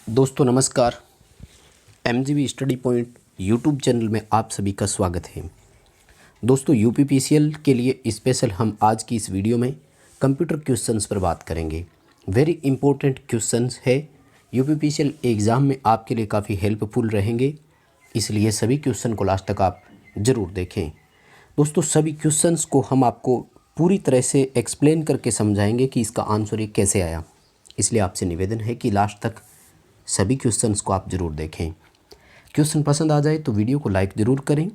दोस्तों नमस्कार। एमजीवी study point YouTube channel में आप सभी का स्वागत है। दोस्तों यूपीपीसीएल के लिए स्पेशल हम आज की इस वीडियो में कंप्यूटर क्वेश्चंस पर बात करेंगे। वेरी इंपॉर्टेंट क्वेश्चंस है, यूपीपीसीएल एग्ज़ाम में आपके लिए काफ़ी हेल्पफुल रहेंगे, इसलिए सभी क्वेश्चन को लास्ट तक आप ज़रूर देखें। दोस्तों सभी क्वेश्चंस को हम आपको पूरी तरह से एक्सप्लेन करके समझाएंगे कि इसका आंसर ये कैसे आया, इसलिए आपसे निवेदन है कि लास्ट तक सभी क्वेश्चंस को आप ज़रूर देखें। क्वेश्चन पसंद आ जाए तो वीडियो को लाइक ज़रूर करें।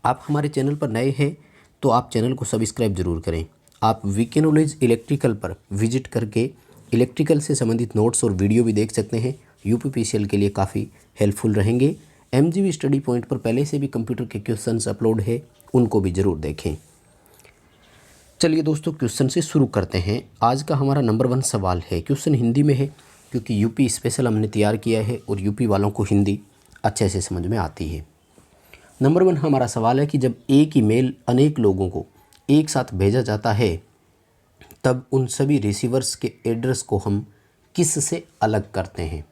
आप हमारे चैनल पर नए हैं तो आप चैनल को सब्सक्राइब ज़रूर करें। आप वीके नॉलेज इलेक्ट्रिकल पर विजिट करके इलेक्ट्रिकल से संबंधित नोट्स और वीडियो भी देख सकते हैं, यूपीपीसीएल के लिए काफ़ी हेल्पफुल रहेंगे। एमजीवी स्टडी पॉइंट पर पहले से भी कंप्यूटर के क्वेश्चंस अपलोड है, उनको भी ज़रूर देखें। चलिए दोस्तों क्वेश्चन से शुरू करते हैं। आज का हमारा नंबर 1 सवाल है, क्वेश्चन हिंदी में है क्योंकि यूपी स्पेशल हमने तैयार किया है और यूपी वालों को हिंदी अच्छे से समझ में आती है। नंबर 1 हमारा सवाल है कि जब एक ईमेल अनेक लोगों को एक साथ भेजा जाता है तब उन सभी रिसीवर्स के एड्रेस को हम किस से अलग करते हैं।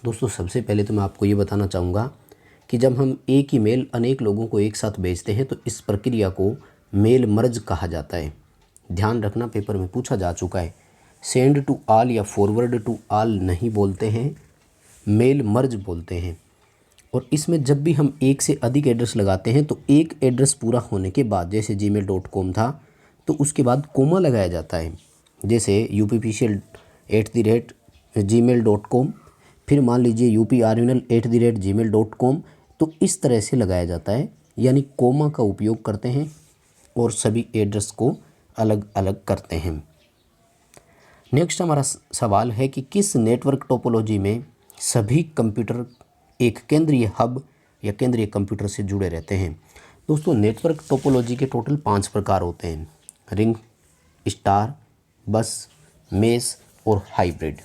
दोस्तों सबसे पहले तो मैं आपको ये बताना चाहूँगा कि जब हम एक ईमेल अनेक लोगों को एक साथ भेजते हैं तो इस प्रक्रिया को मेल मर्ज कहा जाता है। ध्यान रखना, पेपर में पूछा जा चुका है। सेंड टू ऑल या फॉरवर्ड टू ऑल नहीं बोलते हैं, मेल मर्ज बोलते हैं। और इसमें जब भी हम एक से अधिक एड्रेस लगाते हैं तो एक एड्रेस पूरा होने के बाद, जैसे gmail.com था तो उसके बाद कोमा लगाया जाता है, जैसे uppcl@gmail.com, फिर मान लीजिए uparvinal@gmail.com, तो इस तरह से लगाया जाता है, यानी कोमा का उपयोग करते हैं और सभी एड्रेस को अलग अलग करते हैं। नेक्स्ट हमारा सवाल है कि किस नेटवर्क टोपोलॉजी में सभी कंप्यूटर एक केंद्रीय हब या केंद्रीय कंप्यूटर से जुड़े रहते हैं। दोस्तों नेटवर्क टोपोलॉजी के टोटल 5 प्रकार होते हैं, रिंग, स्टार, बस, मेस और हाइब्रिड।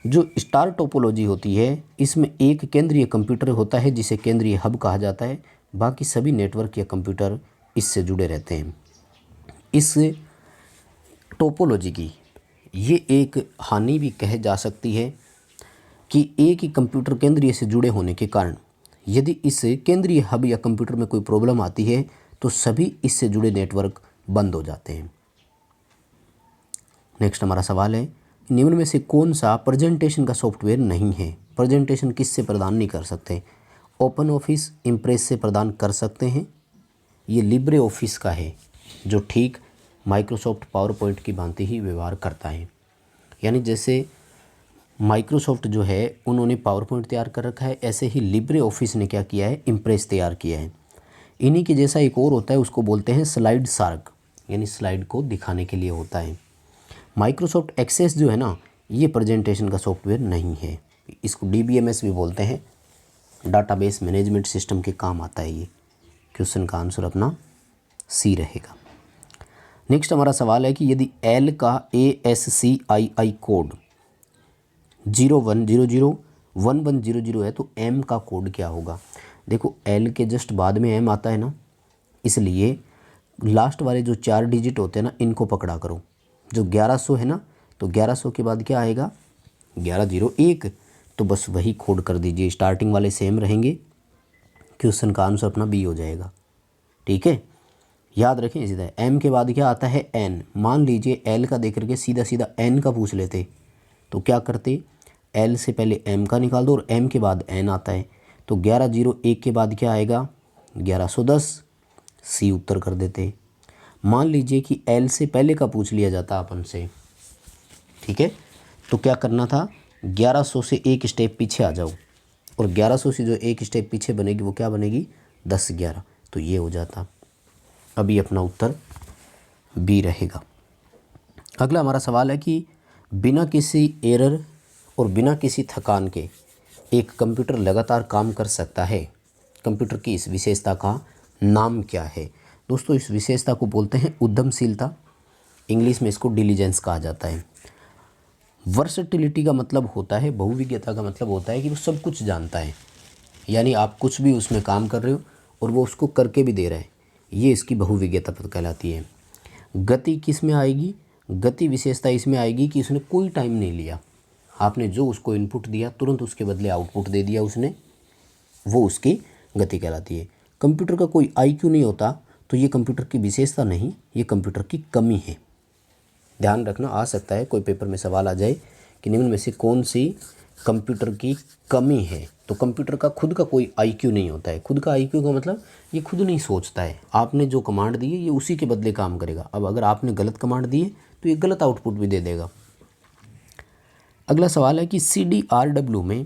जो स्टार टोपोलॉजी होती है इसमें एक केंद्रीय कंप्यूटर होता है जिसे केंद्रीय हब कहा जाता है, बाकी सभी नेटवर्क या कंप्यूटर इससे जुड़े रहते हैं। इस टोपोलॉजी की ये एक हानि भी कह जा सकती है कि एक ही कंप्यूटर केंद्रीय से जुड़े होने के कारण यदि इस केंद्रीय हब या कंप्यूटर में कोई प्रॉब्लम आती है तो सभी इससे जुड़े नेटवर्क बंद हो जाते हैं। नेक्स्ट हमारा सवाल है, निम्न में से कौन सा प्रेजेंटेशन का सॉफ्टवेयर नहीं है। प्रेजेंटेशन किससे प्रदान नहीं कर सकते। ओपन ऑफिस इम्प्रेस से प्रदान कर सकते हैं, ये लिब्रे ऑफिस का है जो ठीक माइक्रोसॉफ्ट पावर पॉइंट की भांति ही व्यवहार करता है। यानी जैसे माइक्रोसॉफ्ट जो है उन्होंने पावर पॉइंट तैयार कर रखा है, ऐसे ही लिब्रे ऑफिस ने क्या किया है, इम्प्रेस तैयार किया है। इन्हीं के जैसा एक और होता है, उसको बोलते हैं स्लाइड शार्क, यानी स्लाइड को दिखाने के लिए होता है। माइक्रोसॉफ्ट एक्सेस जो है ना, ये प्रेजेंटेशन का सॉफ्टवेयर नहीं है, इसको DBMS भी बोलते हैं, डाटाबेस मैनेजमेंट सिस्टम के काम आता है ये। क्वेश्चन का आंसर अपना सी रहेगा। नेक्स्ट हमारा सवाल है कि यदि L का ASCII कोड 01001100 है तो M का कोड क्या होगा। देखो L के जस्ट बाद में M आता है ना, इसलिए लास्ट वाले जो 4 डिजिट होते हैं ना इनको पकड़ा करो। जो 1100 है ना, तो 1100 के बाद क्या आएगा, 1101, तो बस वही कोड कर दीजिए, स्टार्टिंग वाले सेम रहेंगे। क्वेश्चन का आंसर अपना बी हो जाएगा। ठीक है, याद रखें। इसी तरह M के बाद क्या आता है, N। मान लीजिए L का देख करके सीधा सीधा N का पूछ लेते तो क्या करते, L से पहले M का निकाल दो और M के बाद N आता है, तो 1101 के बाद क्या आएगा, 1110, C उत्तर कर देते। मान लीजिए कि L से पहले का पूछ लिया जाता अपन से, ठीक है, तो क्या करना था, 1100 से एक स्टेप पीछे आ जाओ और 1100 से जो एक स्टेप पीछे बनेगी वो क्या बनेगी, 1011, तो ये हो जाता। अभी अपना उत्तर बी रहेगा। अगला हमारा सवाल है कि बिना किसी एरर और बिना किसी थकान के एक कंप्यूटर लगातार काम कर सकता है। कंप्यूटर की इस विशेषता का नाम क्या है। दोस्तों इस विशेषता को बोलते हैं उद्यमशीलता, इंग्लिश में इसको डिलीजेंस कहा जाता है। वर्सेटिलिटी का मतलब होता है, बहुविज्ञता का मतलब होता है कि वो सब कुछ जानता है, यानी आप कुछ भी उसमें काम कर रहे हो और वो उसको करके भी दे रहा है, ये इसकी बहुविज्ञता कहलाती है। गति किस में आएगी, गति विशेषता इसमें आएगी कि इसने कोई टाइम नहीं लिया, आपने जो उसको इनपुट दिया तुरंत उसके बदले आउटपुट दे दिया उसने, वो उसकी गति कहलाती है। कंप्यूटर का कोई आईक्यू नहीं होता, तो ये कंप्यूटर की विशेषता नहीं, ये कंप्यूटर की कमी है। ध्यान रखना, आ सकता है कोई पेपर में सवाल आ जाए कि निम्न में से कौन सी कंप्यूटर की कमी है। तो कंप्यूटर का खुद का कोई आईक्यू नहीं होता है। खुद का आईक्यू का मतलब ये खुद नहीं सोचता है। आपने जो कमांड दी है ये उसी के बदले काम करेगा। अब अगर आपने गलत कमांड दी है तो ये गलत आउटपुट भी दे देगा। अगला सवाल है कि CDRW में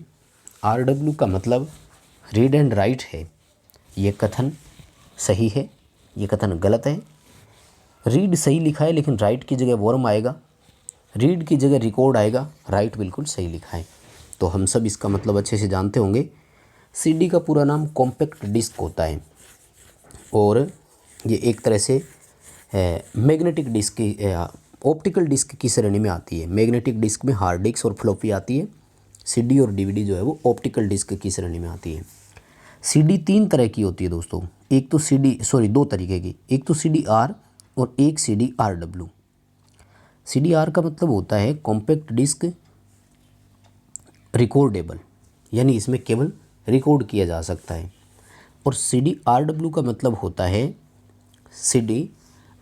RW का मतलब रीड एंड राइट है। ये कथन सही है, ये कथन गलत है। रीड सही लिखा है लेकिन राइट की जगह वर्म आएगा, रीड की जगह रिकॉर्ड आएगा, राइट बिल्कुल सही लिखा है। तो हम सब इसका मतलब अच्छे से जानते होंगे। CD का पूरा नाम कॉम्पैक्ट डिस्क होता है और ये एक तरह से मैग्नेटिक डिस्क की ऑप्टिकल डिस्क की श्रेणी में आती है। मैग्नेटिक डिस्क में हार्ड डिस्क और फ्लॉपी आती है। CD और DVD जो है वो ऑप्टिकल डिस्क की श्रेणी में आती है। CD 3 तरह की होती है दोस्तों, एक तो दो तरीके की, एक तो CDR और एक CDRW। CDR का मतलब होता है कॉम्पैक्ट डिस्क रिकॉर्डेबल, यानी इसमें केवल रिकॉर्ड किया जा सकता है। और CDRW का मतलब होता है CD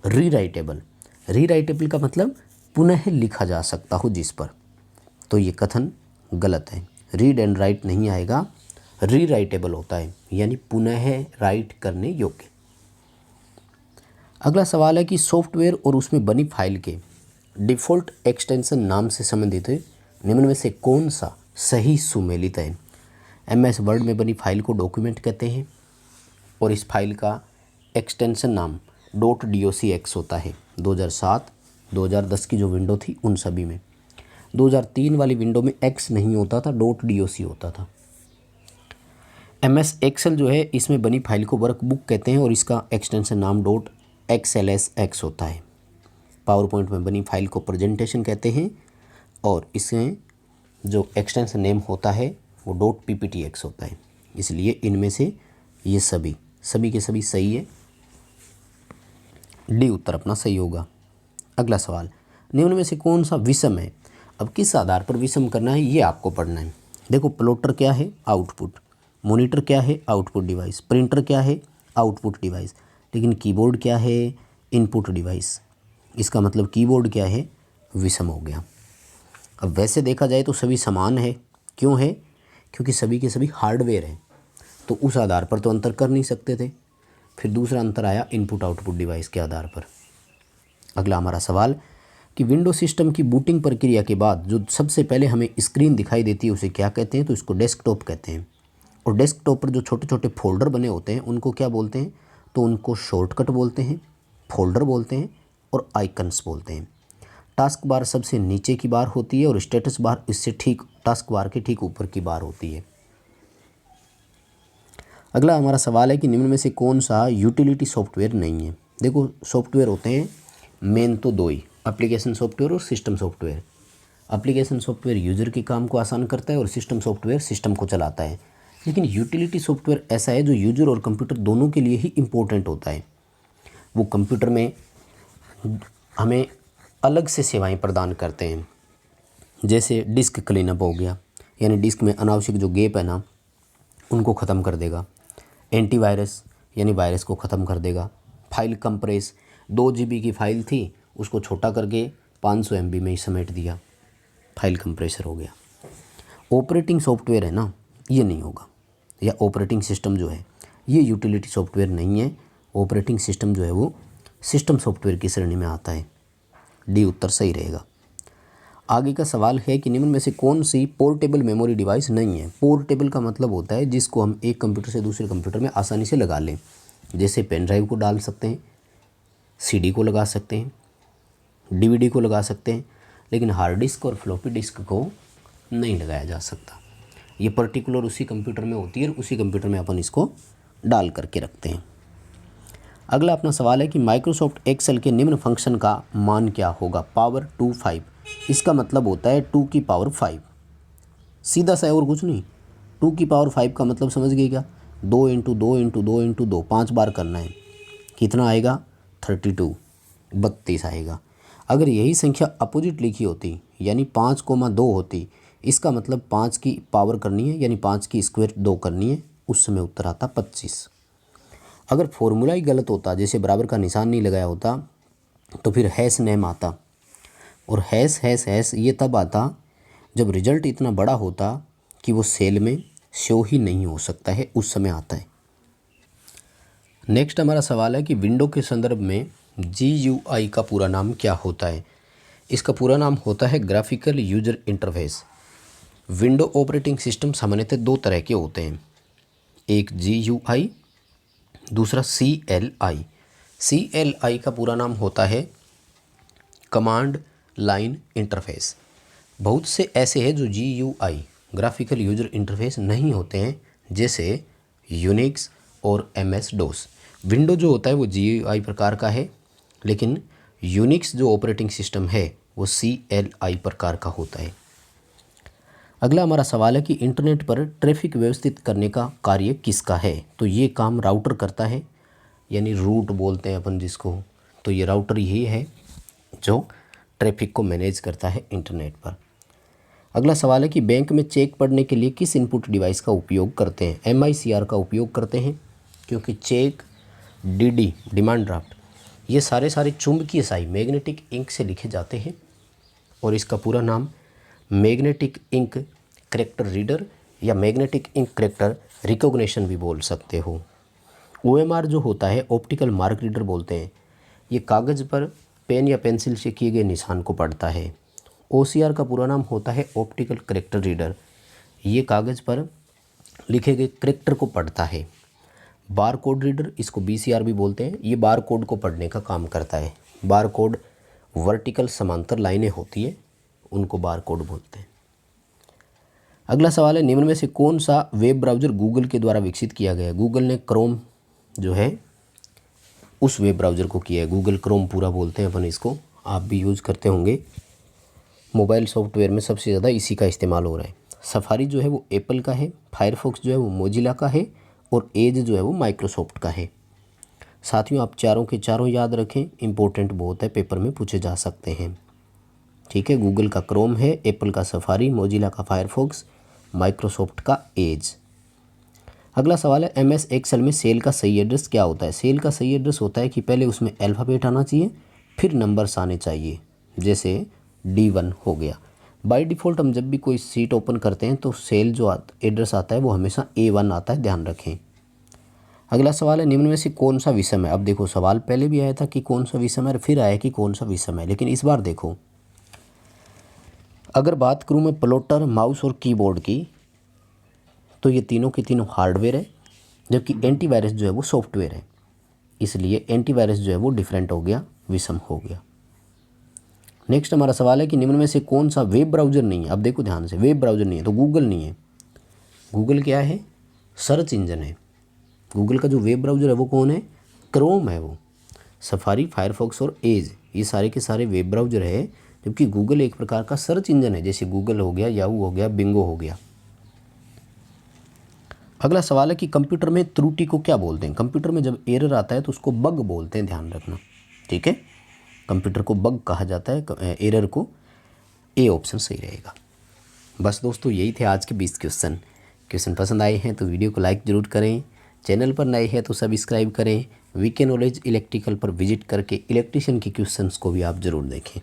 रीराइटेबल। रीराइटेबल का मतलब पुनः लिखा जा सकता हो जिस पर। तो ये कथन गलत है, रीड एंड राइट नहीं आएगा, रीराइटेबल होता है, यानी पुनः राइट करने योग्य। अगला सवाल है कि सॉफ्टवेयर और उसमें बनी फाइल के डिफ़ॉल्ट एक्सटेंशन नाम से संबंधित निम्न में से कौन सा सही सुमेलित है। MS वर्ड में बनी फाइल को डॉक्यूमेंट कहते हैं और इस फाइल का एक्सटेंशन नाम .docx होता है। 2007 2010 की जो विंडो थी उन सभी में, 2003 वाली विंडो में X नहीं होता था, .doc होता था। MS Excel जो है इसमें बनी फाइल को वर्कबुक कहते हैं और इसका एक्सटेंशन नाम .xlsx होता है। पावर पॉइंट में बनी फाइल को प्रेजेंटेशन कहते हैं और इसमें जो एक्सटेंशन नेम होता है वो .pptx होता है। इसलिए इनमें से ये सभी के सभी सही है, डी उत्तर अपना सही होगा। अगला सवाल, निम्न में से कौन सा विषम है। अब किस आधार पर विषम करना है ये आपको पढ़ना है। देखो, प्लॉटर क्या है, आउटपुट। मॉनिटर क्या है, आउटपुट डिवाइस। प्रिंटर क्या है, आउटपुट डिवाइस। लेकिन कीबोर्ड क्या है, इनपुट डिवाइस। इसका मतलब कीबोर्ड क्या है, विषम हो गया। अब वैसे देखा जाए तो सभी समान है। क्यों है, क्योंकि सभी के सभी हार्डवेयर हैं, तो उस आधार पर तो अंतर कर नहीं सकते थे। फिर दूसरा अंतर आया इनपुट आउटपुट डिवाइस के आधार पर। अगला हमारा सवाल कि विंडो सिस्टम की बूटिंग प्रक्रिया के बाद जो सबसे पहले हमें स्क्रीन दिखाई देती है उसे क्या कहते हैं। तो इसको डेस्कटॉप कहते हैं। और डेस्कटॉप पर जो छोटे छोटे फोल्डर बने होते हैं उनको क्या बोलते हैं, तो उनको शॉर्टकट बोलते हैं, फोल्डर बोलते हैं और आइकन्स बोलते हैं। टास्क बार सबसे नीचे की बार होती है और स्टेटस बार इससे ठीक टास्क बार के ठीक ऊपर की बार होती है। अगला हमारा सवाल है कि निम्न में से कौन सा यूटिलिटी सॉफ्टवेयर नहीं है। देखो, सॉफ्टवेयर होते हैं मेन तो दो ही, एप्लीकेशन सॉफ्टवेयर और system software. Application software user के काम को आसान करता है और सिस्टम सॉफ्टवेयर सिस्टम को चलाता है। लेकिन यूटिलिटी सॉफ्टवेयर ऐसा है जो यूज़र और कंप्यूटर दोनों के लिए ही इम्पोर्टेंट होता है। वो कंप्यूटर में हमें अलग से सेवाएं प्रदान करते हैं। जैसे डिस्क क्लीनअप हो गया, यानी डिस्क में अनावश्यक जो गैप है ना उनको ख़त्म कर देगा। एंटीवायरस यानी वायरस को ख़त्म कर देगा। फाइल कंप्रेस, 2 GB की फ़ाइल थी उसको छोटा करके 500 MB में ही समेट दिया, फाइल कंप्रेसर हो गया। ऑपरेटिंग सॉफ्टवेयर है ना, ये नहीं होगा, या ऑपरेटिंग सिस्टम जो है ये यूटिलिटी सॉफ्टवेयर नहीं है। ऑपरेटिंग सिस्टम जो है वो सिस्टम सॉफ्टवेयर की श्रेणी में आता है। डी उत्तर सही रहेगा। आगे का सवाल है कि निम्न में से कौन सी पोर्टेबल मेमोरी डिवाइस नहीं है। पोर्टेबल का मतलब होता है जिसको हम एक कंप्यूटर से दूसरे कंप्यूटर में आसानी से लगा लें। जैसे पेन ड्राइव को डाल सकते हैं, CD को लगा सकते हैं, DVD को लगा सकते हैं, लेकिन हार्ड डिस्क और फ्लॉपी डिस्क को नहीं लगाया जा सकता। ये पर्टिकुलर उसी कंप्यूटर में होती है और उसी कंप्यूटर में अपन इसको डाल करके रखते हैं। अगला अपना सवाल है कि माइक्रोसॉफ्ट एक्सेल के निम्न फंक्शन का मान क्या होगा। पावर 25, इसका मतलब होता है 2 की पावर 5, सीधा सा है और कुछ नहीं। 2 की पावर 5 का मतलब समझ गए क्या, 2 × 2 × 2 × 2 5 बार करना है। कितना आएगा, 32 आएगा। अगर यही संख्या अपोजिट लिखी होती, यानी 5,2 होती, इसका मतलब 5 की पावर करनी है, यानी 5 की स्क्वायर 2 करनी है, उस समय उत्तर आता 25। अगर फॉर्मूला ही गलत होता, जैसे बराबर का निशान नहीं लगाया होता, तो फिर हैश नेम आता, और हैश हैश हैश ये तब आता जब रिजल्ट इतना बड़ा होता कि वो सेल में शो ही नहीं हो सकता है, उस समय आता है। नेक्स्ट हमारा सवाल है कि विंडो के संदर्भ में GUI का पूरा नाम क्या होता है। इसका पूरा नाम होता है graphical user interface. Window operating system सामान्यतः 2 तरह के होते हैं, एक GUI, दूसरा CLI। CLI का पूरा नाम होता है कमांड लाइन इंटरफेस। बहुत से ऐसे हैं जो GUI ग्राफिकल यूजर इंटरफेस नहीं होते हैं, जैसे यूनिक्स और MS DOS। विंडो जो होता है वो GUI प्रकार का है, लेकिन यूनिक्स जो ऑपरेटिंग सिस्टम है वो CLI प्रकार का होता है। अगला हमारा सवाल है कि इंटरनेट पर ट्रैफिक व्यवस्थित करने का कार्य किसका है। तो ये काम राउटर करता है, यानी रूट बोलते हैं अपन जिसको। तो ये राउटर यही है जो ट्रैफिक को मैनेज करता है इंटरनेट पर। अगला सवाल है कि बैंक में चेक पढ़ने के लिए किस इनपुट डिवाइस का उपयोग करते हैं। MICR का उपयोग करते हैं, क्योंकि चेक, DD डिमांड ड्राफ्ट ये सारे चुंबकीय स्याही मैग्नेटिक इंक से लिखे जाते हैं, और इसका पूरा नाम मैग्नेटिक इंक कैरेक्टर रीडर या मैग्नेटिक इंक कैरेक्टर रिकॉग्निशन भी बोल सकते हो। OMR जो होता है ऑप्टिकल मार्क रीडर बोलते हैं, ये कागज़ पर पेन या पेंसिल से किए गए निशान को पढ़ता है। OCR का पूरा नाम होता है ऑप्टिकल कैरेक्टर रीडर, ये कागज़ पर लिखे गए कैरेक्टर को पढ़ता है। बार कोड रीडर, इसको BCR भी बोलते हैं, ये बार कोड को पढ़ने का काम करता है। बार कोड वर्टिकल समांतर लाइनें होती है, उनको बार कोड बोलते हैं। अगला सवाल है निम्न में से कौन सा वेब ब्राउज़र गूगल के द्वारा विकसित किया गया है। गूगल ने क्रोम जो है उस वेब ब्राउज़र को किया है, गूगल क्रोम पूरा बोलते हैं अपन इसको, आप भी यूज़ करते होंगे। मोबाइल सॉफ्टवेयर में सबसे ज़्यादा इसी का इस्तेमाल हो रहा है। सफारी जो है वो एप्पल का है, फायरफॉक्स जो है वो मोजिला का है, और एज जो है वो माइक्रोसॉफ्ट का है। साथियों आप चारों के चारों याद रखें, इंपॉर्टेंट बहुत है, पेपर में पूछे जा सकते हैं। ठीक है, गूगल का क्रोम है, एप्पल का सफारी, मोजिला का फायरफॉक्स, माइक्रोसॉफ्ट का एज। अगला सवाल है MS एक्सेल में सेल का सही एड्रेस क्या होता है। सेल का सही एड्रेस होता है कि पहले उसमें अल्फ़ाबेट आना चाहिए, फिर नंबर्स आने चाहिए, जैसे D1 हो गया। बाय डिफ़ॉल्ट हम जब भी कोई सीट ओपन करते हैं तो सेल जो एड्रेस आता है वो हमेशा A1 आता है, ध्यान रखें। अगला सवाल है निम्न में से कौन सा विषम है। अब देखो सवाल पहले भी आया था कि कौन सा विषम है, फिर आया कि कौन सा विषम है, लेकिन इस बार देखो अगर बात करूँ मैं प्लॉटर, माउस और कीबोर्ड की, तो ये तीनों के तीनों हार्डवेयर है, जबकि एंटीवायरस जो है वो सॉफ्टवेयर है, इसलिए एंटीवायरस जो है वो डिफरेंट हो गया, विषम हो गया। नेक्स्ट हमारा सवाल है कि निम्न में से कौन सा वेब ब्राउज़र नहीं है। अब देखो ध्यान से, वेब ब्राउज़र नहीं है तो गूगल नहीं है। गूगल क्या है, सर्च इंजन है। गूगल का जो वेब ब्राउज़र है वो कौन है, क्रोम है। वो सफारी, फायरफॉक्स और एज ये सारे के सारे वेब ब्राउज़र है, जबकि गूगल एक प्रकार का सर्च इंजन है, जैसे गूगल हो गया, याहू हो गया, बिंगो हो गया। अगला सवाल है कि कंप्यूटर में त्रुटि को क्या बोलते हैं। कंप्यूटर में जब एरर आता है तो उसको बग बोलते हैं, ध्यान रखना। ठीक है, कंप्यूटर को बग कहा जाता है, एरर को। ए ऑप्शन सही रहेगा। बस दोस्तों यही थे आज के 20 क्वेश्चन पसंद आए हैं तो वीडियो को लाइक ज़रूर करें, चैनल पर नए हैं तो सब्सक्राइब करें। वीके नॉलेज इलेक्ट्रिकल पर विजिट करके इलेक्ट्रिशियन के क्वेश्चंस को भी आप ज़रूर देखें।